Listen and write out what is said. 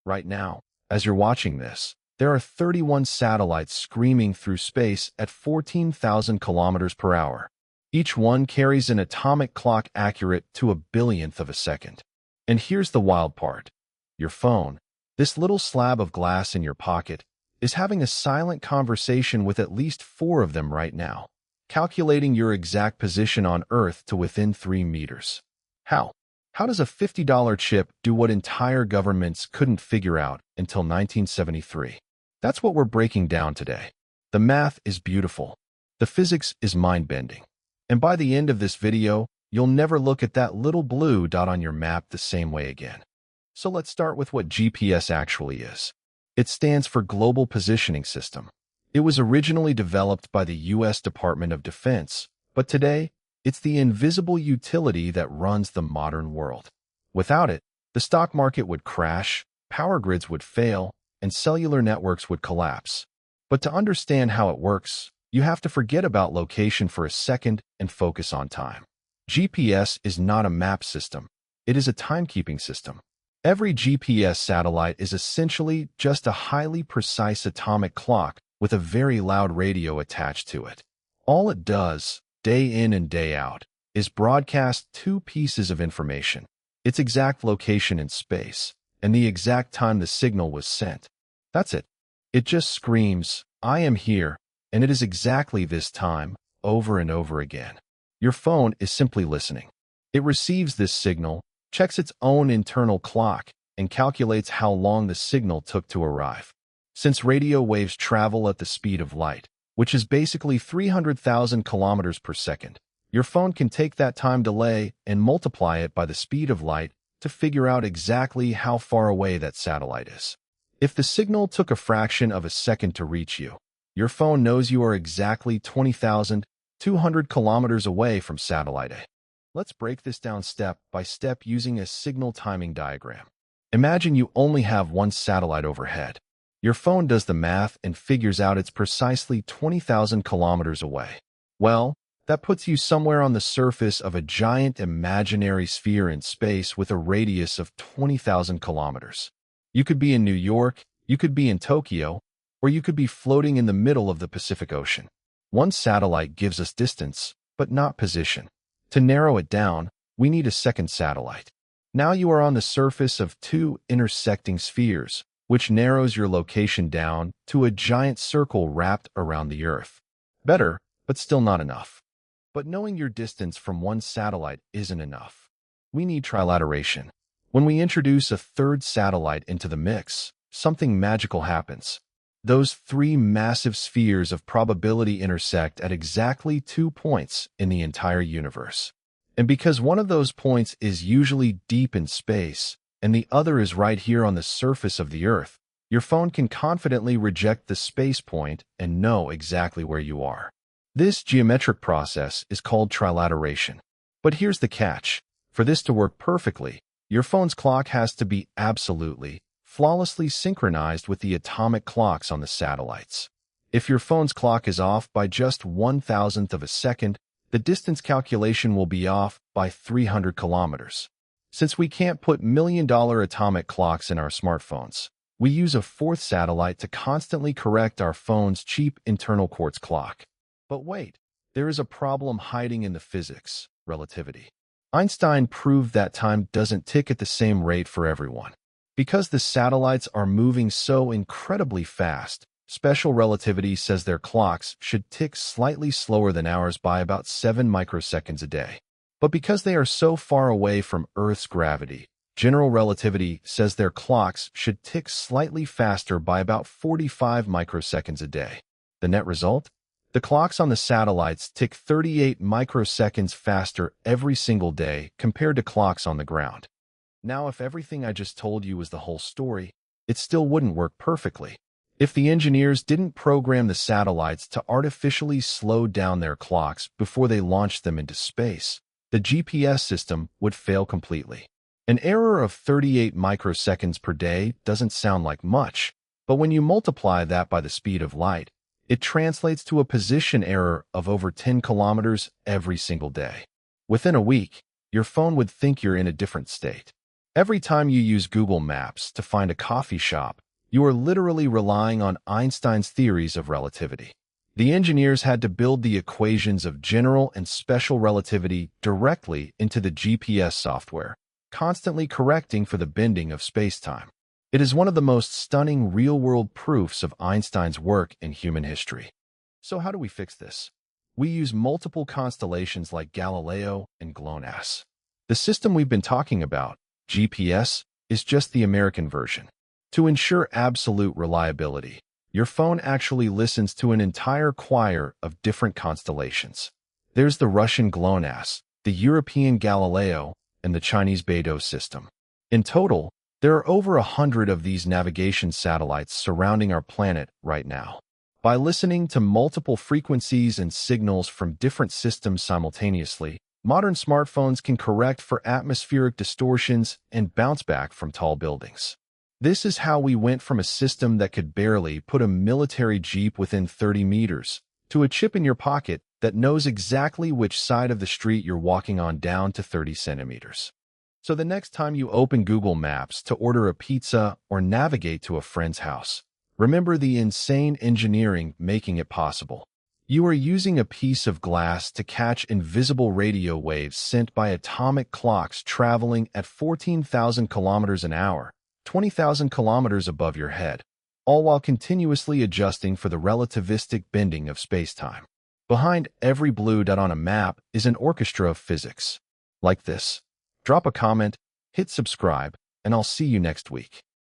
Right now, as you're watching this, there are 31 satellites screaming through space at 14,000 kilometers per hour. Each one carries an atomic clock accurate to a billionth of a second. And here's the wild part. Your phone, this little slab of glass in your pocket, is having a silent conversation with at least 4 of them right now, calculating your exact position on Earth to within 3 meters. How? How does a $50 chip do what entire governments couldn't figure out until 1973? That's what we're breaking down today. The math is beautiful. The physics is mind-bending. And by the end of this video, you'll never look at that little blue dot on your map the same way again. So let's start with what GPS actually is. It stands for Global Positioning System. It was originally developed by the U.S. Department of Defense, but today, it's the invisible utility that runs the modern world. Without it, the stock market would crash, power grids would fail, and cellular networks would collapse. But to understand how it works, you have to forget about location for a second and focus on time. GPS is not a map system. It is a timekeeping system. Every GPS satellite is essentially just a highly precise atomic clock with a very loud radio attached to it. All it does, day in and day out, is broadcast 2 pieces of information: its exact location in space and the exact time the signal was sent. That's it. It just screams, "I am here, and it is exactly this time," over and over again. Your phone is simply listening. It receives this signal, checks its own internal clock, and calculates how long the signal took to arrive. Since radio waves travel at the speed of light, which is basically 300,000 kilometers per second, your phone can take that time delay and multiply it by the speed of light to figure out exactly how far away that satellite is. If the signal took a fraction of a second to reach you, your phone knows you are exactly 20,200 kilometers away from satellite A. Let's break this down step by step using a signal timing diagram. Imagine you only have one satellite overhead. Your phone does the math and figures out it's precisely 20,000 kilometers away. Well, that puts you somewhere on the surface of a giant imaginary sphere in space with a radius of 20,000 kilometers. You could be in New York, you could be in Tokyo, or you could be floating in the middle of the Pacific Ocean. One satellite gives us distance, but not position. To narrow it down, we need a second satellite. Now you are on the surface of 2 intersecting spheres, which narrows your location down to a giant circle wrapped around the Earth. Better, but still not enough. But knowing your distance from one satellite isn't enough. We need trilateration. When we introduce a third satellite into the mix, something magical happens. Those 3 massive spheres of probability intersect at exactly 2 points in the entire universe. And because one of those points is usually deep in space, and the other is right here on the surface of the Earth, your phone can confidently reject the space point and know exactly where you are. This geometric process is called trilateration. But here's the catch. For this to work perfectly, your phone's clock has to be absolutely, flawlessly synchronized with the atomic clocks on the satellites. If your phone's clock is off by just 1,000th of a second, the distance calculation will be off by 300 kilometers. Since we can't put million-dollar atomic clocks in our smartphones, we use a 4th satellite to constantly correct our phone's cheap internal quartz clock. But wait, there is a problem hiding in the physics, relativity. Einstein proved that time doesn't tick at the same rate for everyone. Because the satellites are moving so incredibly fast, special relativity says their clocks should tick slightly slower than ours by about 7 microseconds a day. But because they are so far away from Earth's gravity, general relativity says their clocks should tick slightly faster by about 45 microseconds a day. The net result? The clocks on the satellites tick 38 microseconds faster every single day compared to clocks on the ground. Now, if everything I just told you was the whole story, it still wouldn't work perfectly. If the engineers didn't program the satellites to artificially slow down their clocks before they launched them into space, the GPS system would fail completely. An error of 38 microseconds per day doesn't sound like much, but when you multiply that by the speed of light, it translates to a position error of over 10 kilometers every single day. Within a week, your phone would think you're in a different state. Every time you use Google Maps to find a coffee shop, you are literally relying on Einstein's theories of relativity. The engineers had to build the equations of general and special relativity directly into the GPS software, constantly correcting for the bending of space-time. It is one of the most stunning real-world proofs of Einstein's work in human history. So how do we fix this? We use multiple constellations like Galileo and GLONASS. The system we've been talking about, GPS, is just the American version. To ensure absolute reliability, your phone actually listens to an entire choir of different constellations. There's the Russian GLONASS, the European Galileo, and the Chinese Beidou system. In total, there are over 100 of these navigation satellites surrounding our planet right now. By listening to multiple frequencies and signals from different systems simultaneously, modern smartphones can correct for atmospheric distortions and bounce back from tall buildings. This is how we went from a system that could barely put a military jeep within 30 meters to a chip in your pocket that knows exactly which side of the street you're walking on down to 30 centimeters. So the next time you open Google Maps to order a pizza or navigate to a friend's house, remember the insane engineering making it possible. You are using a piece of glass to catch invisible radio waves sent by atomic clocks traveling at 14,000 kilometers an hour, 20,000 kilometers above your head, all while continuously adjusting for the relativistic bending of space-time. Behind every blue dot on a map is an orchestra of physics. Like this. Drop a comment, hit subscribe, and I'll see you next week.